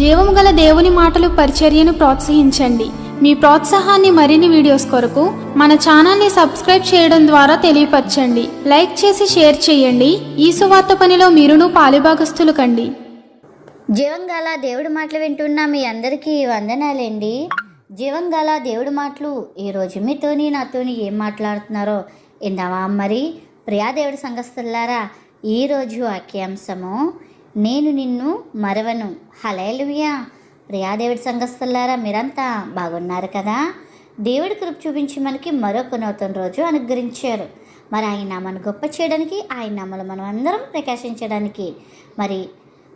జీవము గల దేవుని మాటలు పరిచర్యను ప్రోత్సహించండి. మీ ప్రోత్సాహాన్ని మరిన్ని వీడియోస్ కొరకు మన ఛానల్ని సబ్స్క్రైబ్ చేయడం ద్వారా తెలియపరచండి. లైక్ చేసి షేర్ చేయండి. ఈ సువార్త పనిలో మీరును పాలుభాగస్తులు కండి. జీవం గల దేవుడి మాటలు వింటున్న మీ అందరికీ వందనాలండి. జీవం గల దేవుడి మాటలు ఈరోజు మీతోని నాతోని ఏం మాట్లాడుతున్నారో ఇందామా మరి. ప్రియా దేవుడి సంఘస్థులారా, ఈరోజు వాక్యాంశము నేను నిన్ను మరవను. హల్లెలూయా. ప్రియాదేవుడి సంఘస్థులారా, మీరంతా బాగున్నారు కదా? దేవుడి కృప చూపించి మనకి మరొక నూతన రోజు అనుగ్రహించారు. మరి ఆయన నామాన్ని గొప్ప చేయడానికి, ఆయన నామలు మనం అందరం ప్రకాశించడానికి మరి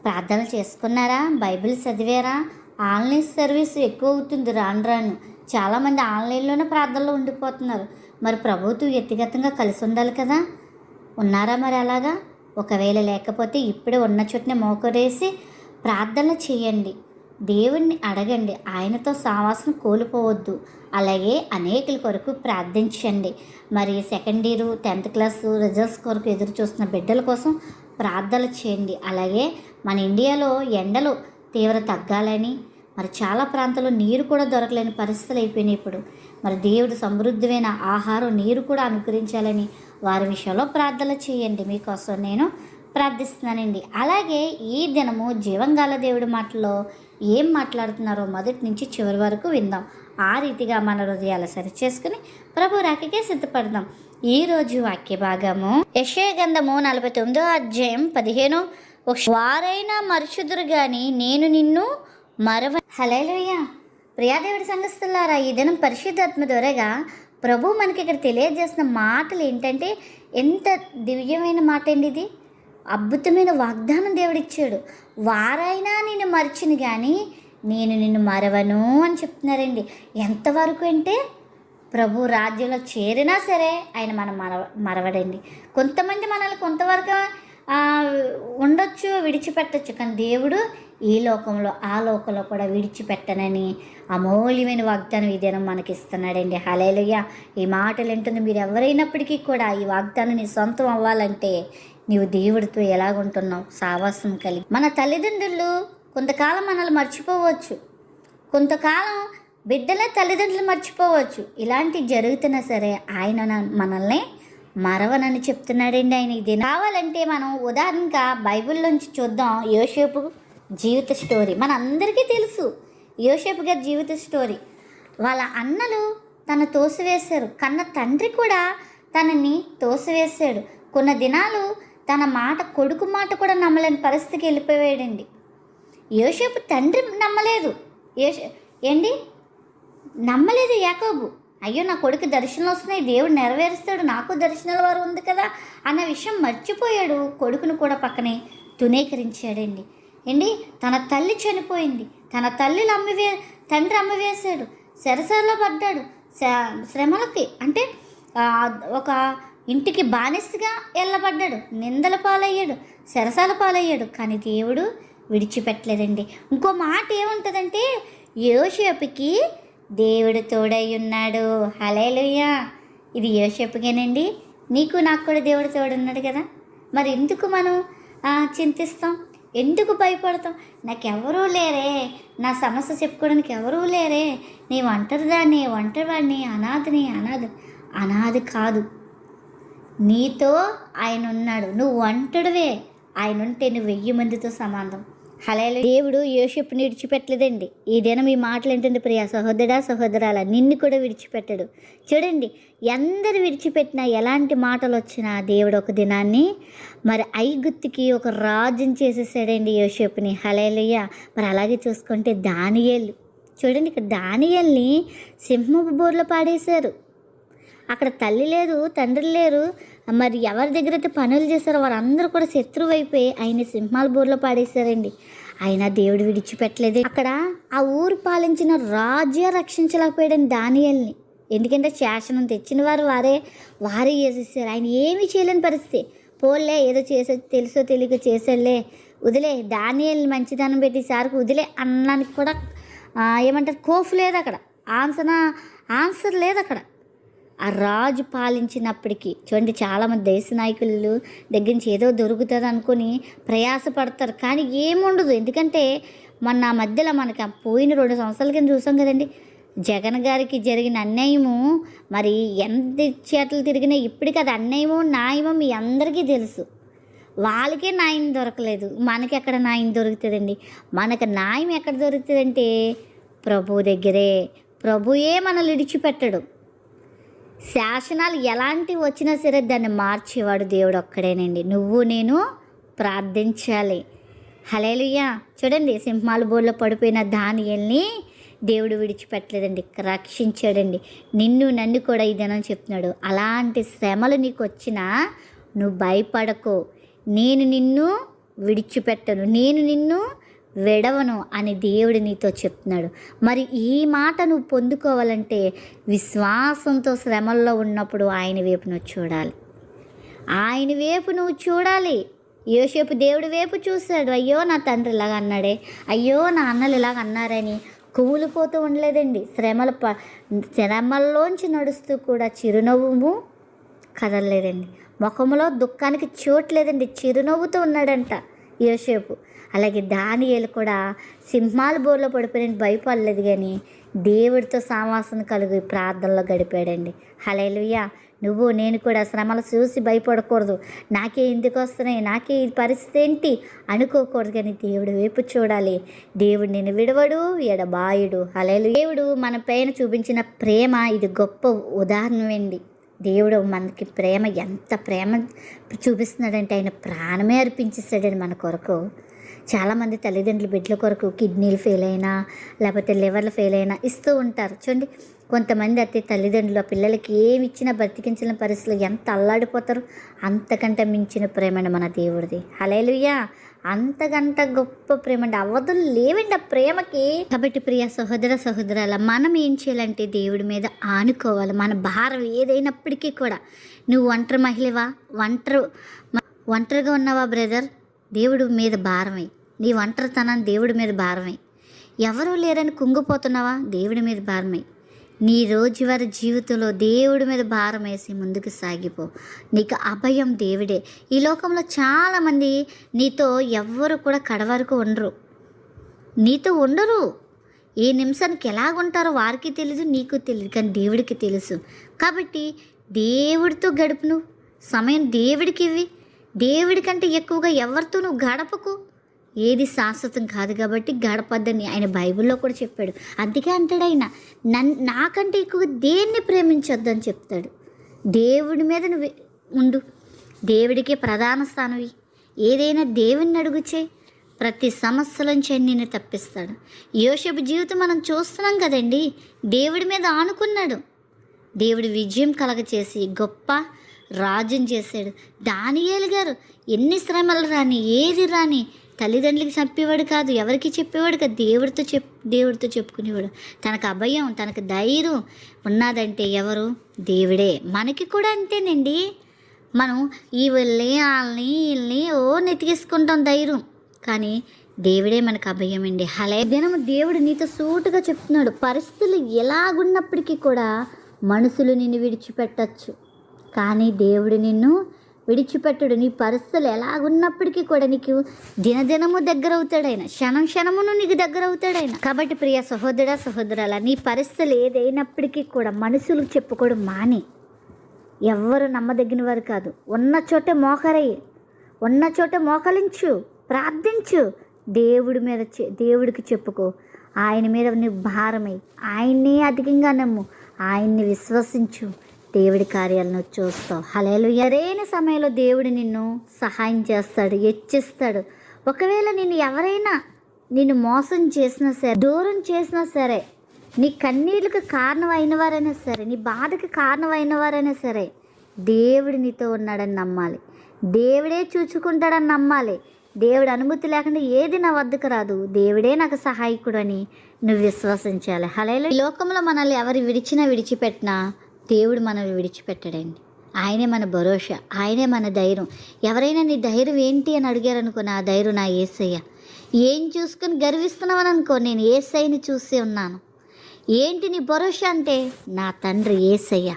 ప్రార్థనలు చేసుకున్నారా? బైబిల్ చదివారా? ఆన్లైన్ సర్వీస్ ఎక్కువ అవుతుంది రాను రాను. చాలామంది ఆన్లైన్లోనే ప్రార్థనలో ఉండిపోతున్నారు. మరి ప్రభుత్వం వ్యక్తిగతంగా కలిసి ఉండాలి కదా. ఉన్నారా మరి అలాగా? ఒకవేళ లేకపోతే ఇప్పుడే ఉన్న చోటనే మోకరేసి ప్రార్థన చేయండి. దేవుణ్ణి అడగండి. ఆయనతో సావాసం కోల్పోవద్దు. అలాగే అనేకుల కొరకు ప్రార్థించండి. మరి second year 10th class results కొరకు ఎదురు చూస్తున్న బిడ్డల కోసం ప్రార్థన చేయండి. అలాగే మన ఇండియాలో ఎండలు తీవ్ర తగ్గాలని, మరి చాలా ప్రాంతాల్లో నీరు కూడా దొరకలేని పరిస్థితులు అయిపోయినాయి ఇప్పుడు. మరి దేవుడు సమృద్ధమైన ఆహారం, నీరు కూడా అనుగ్రహించాలని వారి విషయంలో ప్రార్థన చేయండి. మీకోసం నేను ప్రార్థిస్తున్నానండి. అలాగే ఈ దినము జీవంగాల దేవుడి మాటలో ఏం మాట్లాడుతున్నారో మొదటి నుంచి చివరి వరకు విందాం. ఆ రీతిగా మన హృదయాలు సరి చేసుకుని ప్రభు రాకకే సిద్ధపడదాం. ఈరోజు వాక్య భాగము యెషయా గ్రంథము 49వ అధ్యాయం 15. వారైనా మరుచుదురు గాని నేను నిన్ను మరవ. హల్లెలూయా. ప్రియాదేవుడి సంఘస్థులారా, ఈ దినం పరిశుద్ధాత్మ ద్వారాగా ప్రభు మనకి ఇక్కడ తెలియజేసిన మాటలు ఏంటంటే, ఎంత దివ్యమైన మాట అండి ఇది. అద్భుతమైన వాగ్దానం దేవుడిచ్చాడు. వారైనా నిన్ను మరిచిను కానీ నేను నిన్ను మరవను అని చెప్తున్నారండి. ఎంతవరకు అంటే ప్రభు రాజ్యంలో చేరినా సరే ఆయన మనం మరవడండి. కొంతమంది మనల్ని కొంతవరకు ఉండొచ్చు, విడిచిపెట్టచ్చు. కానీ దేవుడు ఈ లోకంలో ఆ లోకంలో కూడా విడిచిపెట్టనని అమూల్యమైన వాగ్దానం ఈ దినం మనకి ఇస్తున్నాడండి. హల్లెలూయా. ఈ మాటలు వింటుంది మీరు ఎవరైనప్పటికీ కూడా ఈ వాగ్దానం నీ సొంతం అవ్వాలంటే నీవు దేవుడితో ఎలాగుంటున్నావు? సావాసం కలిగి. మన తల్లిదండ్రులు కొంతకాలం మనల్ని మర్చిపోవచ్చు, కొంతకాలం బిడ్డలే తల్లిదండ్రులు మర్చిపోవచ్చు. ఇలాంటివి జరుగుతున్నా సరే ఆయన మనల్ని మరవనని చెప్తున్నాడండి. ఆయన ఇది కావాలంటే మనం ఉదాహరణగా బైబిల్లోంచి చూద్దాం. యోసేపు జీవిత స్టోరీ మన అందరికీ తెలుసు. యోసేపు గారి జీవిత స్టోరీ. వాళ్ళ అన్నలు తను తోసివేశారు, కన్న తండ్రి కూడా తనని తోసివేశాడు. కొన్ని దినాలు తన మాట, కొడుకు మాట కూడా నమ్మలేని పరిస్థితికి వెళ్ళిపోయాడండి. యోసేపు తండ్రి నమ్మలేదు. నమ్మలేదు యాకోబు. అయ్యో నా కొడుకు దర్శనాలు వస్తున్నాయి, దేవుడు నెరవేరుస్తాడు, నాకు దర్శనాల వారు ఉంది కదా అన్న విషయం మర్చిపోయాడు. కొడుకును కూడా పక్కనే తునీకరించాడండి. తన తల్లి చనిపోయింది, తన తల్లిని తండ్రి అమ్మివేశాడు, చెరసాలలో పడ్డాడు, శ్రమలకి అంటే ఒక ఇంటికి బానిసగా వెళ్ళబడ్డాడు, నిందల పాలయ్యాడు, చెరసాల పాలయ్యాడు. కానీ దేవుడు విడిచిపెట్టలేదండి. ఇంకో మాట ఏముంటుందంటే, యోసేపుకి దేవుడు తోడై ఉన్నాడు. హల్లెలూయా. ఇది యోసేపుకేనండి. నీకు నాకు కూడా దేవుడు తోడున్నాడు కదా. మరి ఎందుకు మనం చింతిస్తాం? ఎందుకు భయపడతాం? నాకెవరూ లేరే, నా సమస్య చెప్పుకోవడానికి ఎవరూ లేరే, నీ ఒంటరిదాన్ని, ఒంటరివాడిని, అనాథి కాదు. నీతో ఆయన ఉన్నాడు. నువ్వు ఒంటరివే, ఆయన ఉంటే నువ్వు 1000 మందితో సమానం. హల్లెలూయా. దేవుడు యోసేపుని విడిచిపెట్టలేదండి. ఈ దినం ఈ మాటలు ఏంటంటే, ప్రియ సహోదరా సహోదరాల, నిన్ను కూడా విడిచిపెట్టాడు. చూడండి, ఎందరు విడిచిపెట్టినా, ఎలాంటి మాటలు వచ్చినా దేవుడు ఒక దినాన్ని మరి ఐగుప్తుకి ఒక రాజుని చేసేసాడండి యోసేపుని. హల్లెలూయా. మరి అలాగే చూసుకుంటే దానియేలు చూడండి, ఇక్కడ దానియేల్ని సింహపు బోర్లో పాడేశారు. అక్కడ తల్లి లేదు, తండ్రి లేరు. మరి ఎవరి దగ్గర అయితే పనులు చేశారో వారందరూ కూడా శత్రువు అయిపోయి ఆయన సింహాల బోర్లో పాడేశారండి. అయినా దేవుడు విడిచిపెట్టలేదు. అక్కడ ఆ ఊరు పాలించిన రాజే రక్షించలేకపోయాడండి దానియేల్ని. ఎందుకంటే శాసనం తెచ్చిన వారు వారే చేసేసారు. ఆయన ఏమీ చేయలేని పరిస్థితి. పోలే, ఏదో తెలుసో తెలియక చేసేలే, వదిలే, దానియేల్ని మంచిదనం పెట్టి సార్కు వదిలే అన్నానికి కూడా ఏమంటారు, కోఫ్ లేదు అక్కడ, ఆన్సర్ లేదు అక్కడ. ఆ రాజు పాలించినప్పటికీ చూడండి, చాలామంది దేశ నాయకులు దగ్గర నుంచి ఏదో దొరుకుతుంది అనుకుని ప్రయాసపడతారు, కానీ ఏముండదు. ఎందుకంటే మొన్న ఆ మధ్యలో మనకి పోయిన 2 సంవత్సరాల కింద చూసాం కదండి, జగన్ గారికి జరిగిన అన్యాయము. మరి ఎంత చేతులు తిరిగినా ఇప్పటికీ అది అన్యాయమో న్యాయమో మీ అందరికీ తెలుసు. వాళ్ళకే న్యాయం దొరకలేదు, మనకి ఎక్కడ న్యాయం దొరుకుతుందండి? మనకు న్యాయం ఎక్కడ దొరుకుతుందంటే ప్రభు దగ్గరే. ప్రభుయే మనల్ని విడిచిపెట్టడు. శాసనాలు ఎలాంటివి వచ్చినా సరే దాన్ని మార్చేవాడు దేవుడు ఒక్కడేనండి. నువ్వు నేను ప్రార్థించాలి. హల్లెలూయా. చూడండి, సింహాల బోర్లో పడిపోయిన దానియేలుని దేవుడు విడిచిపెట్టలేదండి, రక్షించాడండి. నన్ను కూడా ఇదేనని చెప్తున్నాడు. అలాంటి శ్రమలు నీకు వచ్చినా నువ్వు భయపడకు, నేను నిన్ను విడిచిపెట్టను, నేను నిన్ను విడవను అని దేవుడు నీతో చెప్తున్నాడు. మరి ఈ మాట నువ్వు పొందుకోవాలంటే విశ్వాసంతో శ్రమల్లో ఉన్నప్పుడు ఆయన వైపు నువ్వు చూడాలి. ఆయన వైపు నువ్వు చూడాలి. యోసేపు దేవుడి వైపు చూశాడు. అయ్యో నా తండ్రి ఇలాగ అన్నాడే, అయ్యో నా అన్నలు ఇలాగ అన్నారని కూలిపోతూ ఉండలేదండి. శ్రమల్లోంచి నడుస్తూ కూడా చిరునవ్వు కదలలేదండి. ముఖంలో దుఃఖానికి చోటు లేదండి, చిరునవ్వుతూ ఉన్నాడంట యోసేపు. అలాగే దానియేలు కూడా సింహాల బోర్లో పడిపోయిన భయపడలేదు, కానీ దేవుడితో సావాసం కలిగి ప్రార్థనలో గడిపాడండి. హల్లెలూయా. నువ్వు నేను కూడా శ్రమలు చూసి భయపడకూడదు. నాకే ఎందుకు వస్తున్నాయి, నాకే ఈ పరిస్థితి ఏంటి అనుకోకూడదు, కానీ దేవుడి వైపు చూడాలి. దేవుడు నిన్ను విడవడు, ఎడబాయుడు. హల్లెలూయా. దేవుడు మన పైన చూపించిన ప్రేమ ఇది గొప్ప ఉదాహరణండి. దేవుడు మనకి ఎంత ప్రేమ చూపిస్తున్నాడంటే ఆయన ప్రాణమే అర్పించేస్తాడండి మన కొరకు. చాలామంది తల్లిదండ్రులు బిడ్డల కొరకు కిడ్నీలు ఫెయిల్ అయినా లేకపోతే లివర్లు ఫెయిల్ అయినా ఇస్తూ ఉంటారు. చూడండి, కొంతమంది అయితే తల్లిదండ్రులు ఆ పిల్లలకి ఏమి ఇచ్చినా బ్రతికించిన పరిస్థితులు ఎంత అల్లాడిపోతారు. అంతకంటే మించిన ప్రేమండి మన దేవుడిది. హల్లెలూయా. అంతకంట గొప్ప ప్రేమ అండి, అవధులు లేవండి ఆ ప్రేమకి. కాబట్టి ప్రియ సహోదరాల, మనం ఏం చేయాలంటే దేవుడి మీద ఆనుకోవాలి. మన భారం ఏదైనప్పటికీ కూడా, నువ్వు ఒంటరి మహిళవా, ఒంటరిగా ఉన్నావా బ్రదర్, దేవుడి మీద భారమై. నీ ఒంటరితనాన్ని దేవుడి మీద భారమై. ఎవరూ లేరని కుంగిపోతున్నావా, దేవుడి మీద భారమై. నీ రోజువారీ జీవితంలో దేవుడి మీద భారం వేసి ముందుకు సాగిపో. నీకు అభయం దేవుడే. ఈ లోకంలో చాలామంది నీతో ఎవ్వరు కూడా కడవరకు ఉండరు, నీతో ఉండరు. ఏ నిమిషానికి ఎలాగుంటారో వారికి తెలియదు, నీకు తెలియదు, కానీ దేవుడికి తెలుసు. కాబట్టి దేవుడితో గడుపును, సమయం దేవుడికి ఇవ్వి. దేవుడి కంటే ఎక్కువగా ఎవరితో నువ్వు గడపకు. ఏది శాశ్వతం కాదు కాబట్టి గడపద్దని ఆయన బైబిల్లో కూడా చెప్పాడు. అందుకే అంటాడు ఆయన, నాకంటే ఎక్కువగా దేన్ని ప్రేమించొద్దని చెప్తాడు. దేవుడి మీద నువ్వు ఉండు, దేవుడికి ప్రధాన స్థానవి. ఏదైనా దేవుణ్ణి అడుగుచే, ప్రతి సమస్యలోంచి నిన్ను తప్పిస్తాడు. యోసేపు జీవితం మనం చూస్తున్నాం కదండి, దేవుడి మీద ఆనుకున్నాడు. దేవుడి విజయం కలగచేసి గొప్ప రాజుని చేశాడు. దానియేలు గారు ఎన్ని శ్రమలు రాని, ఏది రాని తల్లిదండ్రులకి చెప్పేవాడు కాదు, ఎవరికి చెప్పేవాడు కాదు, దేవుడితో చెప్పుకునేవాడు. తనకు అభయం, తనకు ధైర్యం ఉన్నదంటే ఎవరు? దేవుడే. మనకి కూడా అంతేనండి. మనం ఈ వాళ్ళని నెతికేసుకుంటాం ధైర్యం, కానీ దేవుడే మనకు అభయం అండి. అలా దినము దేవుడు నీతో సూటుగా చెప్తున్నాడు. పరిస్థితులు ఎలాగున్నప్పటికీ కూడా మనుషులు నిన్ను విడిచిపెట్టచ్చు, కానీ దేవుడు నిన్ను విడిచిపెట్టడు. నీ పరిస్థితులు ఎలాగున్నప్పటికీ కూడా నీకు దినదినము దగ్గర అవుతాడు ఆయన, క్షణమును నీకు దగ్గర అవుతాడు ఆయన. కాబట్టి ప్రియ సహోదరాల, నీ పరిస్థితులు ఏదైనప్పటికీ కూడా మనుషులకు చెప్పుకోవడం మాని. ఎవ్వరు నమ్మదగిన వారు కాదు. ఉన్న చోటే మోకరయ్యి, ఉన్న చోటే మోకలించు, ప్రార్థించు. దేవుడికి చెప్పుకో. ఆయన మీద నువ్వు భారమై, ఆయన్ని అధికంగా నమ్ము, ఆయన్ని విశ్వసించు. దేవుడి కార్యాలను చూస్తావు. హల్లెలూయా. సరైన సమయంలో దేవుడు నిన్ను సహాయం చేస్తాడు, హెచ్చిస్తాడు. ఒకవేళ ఎవరైనా నిన్ను మోసం చేసినా సరే, దూరం చేసినా సరే, నీ కన్నీళ్ళకు కారణమైన వారైనా సరే, నీ బాధకి కారణమైన వారైనా సరే, దేవుడు నీతో ఉన్నాడని నమ్మాలి. దేవుడే చూచుకుంటాడని నమ్మాలి. దేవుడి అనుమతి లేకుండా ఏది నా వద్దకు రాదు, దేవుడే నాకు సహాయకుడు అని నువ్వు విశ్వసించాలి. హల్లెలూయా. ఈ లోకంలో మనల్ని ఎవరు విడిచిపెట్టినా దేవుడు మనల్ని విడిచిపెట్టడండి. ఆయనే మన భరోసా, ఆయనే మన ధైర్యం. ఎవరైనా నీ ధైర్యం ఏంటి అని అడిగారనుకో, నా ధైర్యం నా యేసయ్య. ఏం చూసుకొని గర్విస్తున్నావని అనుకో, నేను యేసయ్యని చూసి ఉన్నాను. ఏంటి నీ భరోసా అంటే, నా తండ్రి యేసయ్య.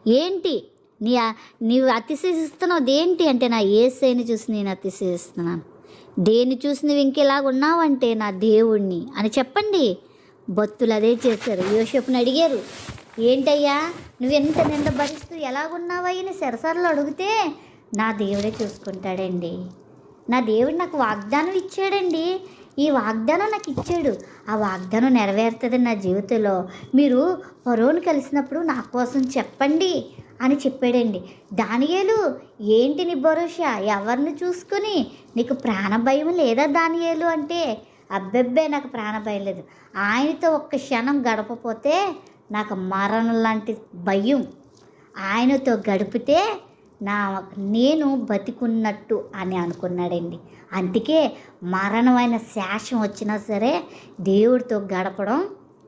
ఏంటి నీవు అతిశయిస్తున్నావు దేంటి అంటే నా యేసయ్యని చూసి నేను అతిశయిస్తున్నాను. దేన్ని చూసి నువ్వు ఇంకెలాగ ఉన్నావంటే నా దేవుణ్ణి అని చెప్పండి. భక్తులు అదే చేశారు. యోసేపుని అడిగారు, ఏంటయ్యా నువ్వెంత నింద భరిస్తూ ఎలాగున్నావయ్యని సరసరలు అడిగితే నా దేవుడే చూసుకుంటాడండి. నా దేవుడు నాకు వాగ్దానం ఇచ్చాడండి. ఈ వాగ్దానం నాకు ఇచ్చాడు. ఆ వాగ్దానం నెరవేరుతుంది నా జీవితంలో. మీరు ఫరోను కలిసినప్పుడు నా కోసం చెప్పండి అని చెప్పాడండి. దానియేలు, ఏంటి నీ భరోసా? ఎవరిని చూసుకుని నీకు ప్రాణభయం లేదా దానియేలు అంటే, అబ్బెబ్బే నాకు ప్రాణభయం లేదు. ఆయనతో ఒక్క క్షణం గడపపోతే నాకు మరణం లాంటి భయం. ఆయనతో గడిపితే నేను బతికున్నట్టు అని అనుకున్నాడండి. అందుకే మరణమైన శాసనం వచ్చినా సరే దేవుడితో గడపడం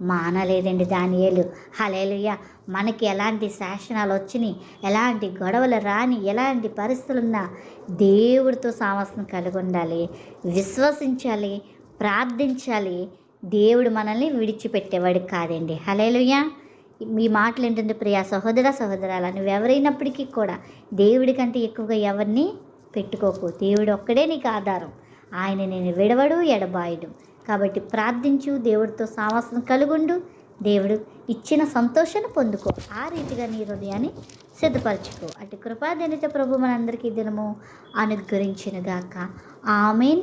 మానలేదండి దానియేలు. హల్లెలూయా. మనకి ఎలాంటి శాసనాలు వచ్చినాయి, ఎలాంటి గొడవలు రాని, ఎలాంటి పరిస్థితులున్నా దేవుడితో సామస్యం కలిగి ఉండాలి, విశ్వసించాలి, ప్రార్థించాలి. దేవుడు మనల్ని విడిచిపెట్టేవాడు కాదండి. హల్లెలూయా. మీ మాటలు ఏంటంటే ప్రియా సహోదర సహోదరాలు, నువ్వెవరైనప్పటికీ కూడా దేవుడి కంటే ఎక్కువగా ఎవరిని పెట్టుకోకు. దేవుడు ఒక్కడే నీకు ఆధారం. ఆయన నేను విడవడు ఎడబాయడు. కాబట్టి ప్రార్థించు, దేవుడితో సావాసం కలుగుండు, దేవుడు ఇచ్చిన సంతోషాన్ని పొందుకో. ఆ రీతిగా నీ హృదయాన్ని సిద్ధపరచుకో. అటు కృపాదనిత ప్రభు మనందరికీ దినము అనుగ్రహించునుగాక. ఆమేన్.